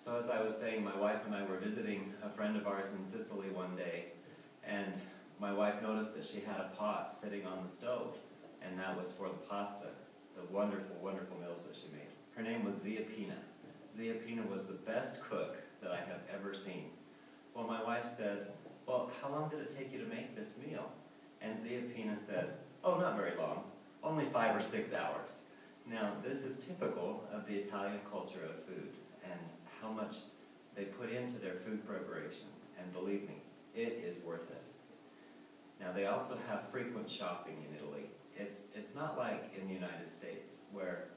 So as I was saying, my wife and I were visiting a friend of ours in Sicily one day, and my wife noticed that she had a pot sitting on the stove, and that was for the pasta, the wonderful, wonderful meals that she made. Her name was Zia Pina. Zia Pina was the best cook that I have ever seen. Well, my wife said, "Well, how long did it take you to make this meal?" And Zia Pina said, "Oh, not very long, only 5 or 6 hours." Now, this is typical of the Italian culture of food and how much they put into their food preparation. And believe me, it is worth it. Now, they also have frequent shopping in Italy. It's not like in the United States, where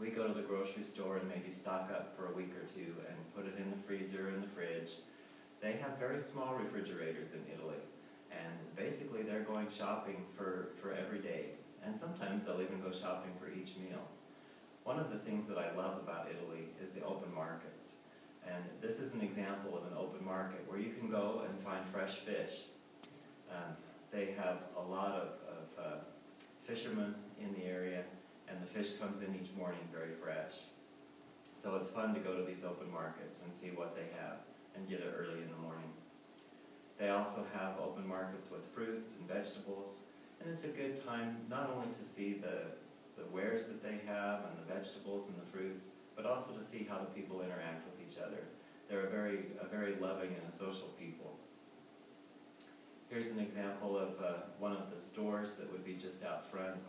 we go to the grocery store and maybe stock up for a week or two and put it in the freezer or in the fridge. They have very small refrigerators in Italy, and basically they're going shopping for every day. And sometimes they'll even go shopping for each meal. One of the things that I love about Italy is the open markets. And this is an example of an open market where you can go and find fresh fish. They have a lot of fishermen in the area, and the fish comes in each morning very fresh. So it's fun to go to these open markets and see what they have and get it early in the morning. They also have open markets with fruits and vegetables, and it's a good time not only to see the wares that they have and the vegetables and the fruits, but also to see how the people interact with each other. They're a very loving and a social people. Here's an example of one of the stores that would be just out front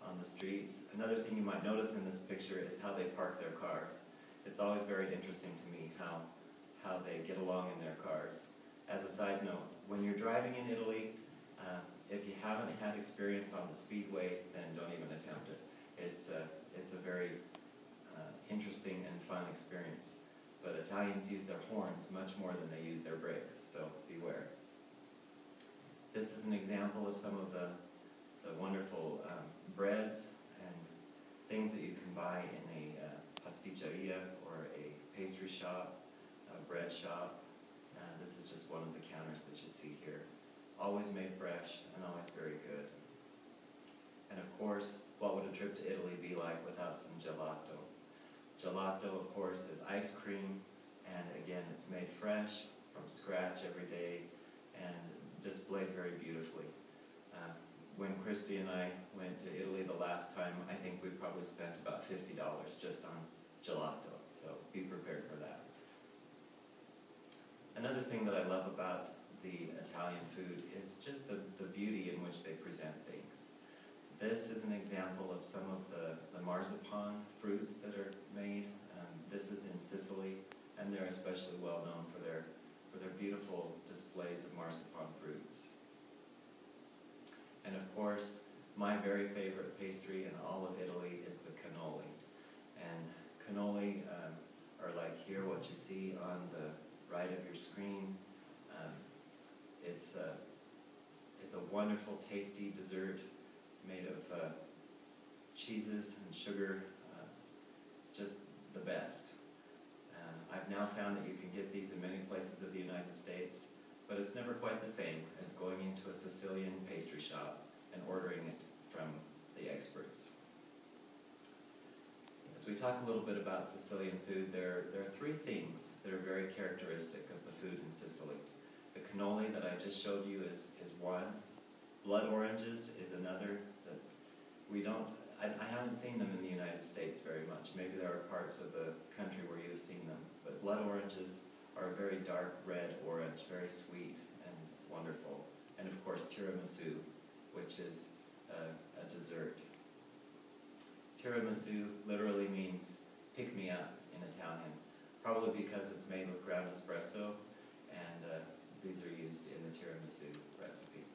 on the streets. Another thing you might notice in this picture is how they park their cars. It's always very interesting to me how they get along in their cars. As a side note, when you're driving in Italy, if you haven't had experience on the speedway, then don't even attempt it. It's a very interesting and fun experience. But Italians use their horns much more than they use their brakes, so beware. This is an example of some of the wonderful breads and things that you can buy in a pasticceria or a pastry shop, a bread shop. This is just one of the counters that you see here. Always made fresh and always very good. And of course, what would a trip to Italy be like without some gelato? Gelato, of course, is ice cream, and again, it's made fresh from scratch every day and displayed very beautifully. When Christy and I went to Italy the last time, I think we probably spent about $50 just on gelato, so be prepared for that. Another thing that I love about the Italian food is just the beauty in which they present things. This is an example of some of the marzipan fruits that are made. This is in Sicily, and they're especially well known for their beautiful displays of marzipan fruits. And of course, my very favorite pastry in all of Italy is the cannoli. And cannoli are like here, what you see on the right of your screen. It's a wonderful, tasty dessert made of cheeses and sugar. It's just the best. I've now found that you can get these in many places of the United States, but it's never quite the same as going into a Sicilian pastry shop and ordering it from the experts. As we talk a little bit about Sicilian food, there are 3 things that are very characteristic of the food in Sicily. The cannoli that I just showed you is one. Blood oranges is another that we don't, I haven't seen them in the United States very much. Maybe there are parts of the country where you've seen them. But blood oranges are a very dark red orange, very sweet and wonderful. And of course tiramisu, which is a dessert. Tiramisu literally means pick me up in Italian, probably because it's made with ground espresso, and these are used in the tiramisu recipe.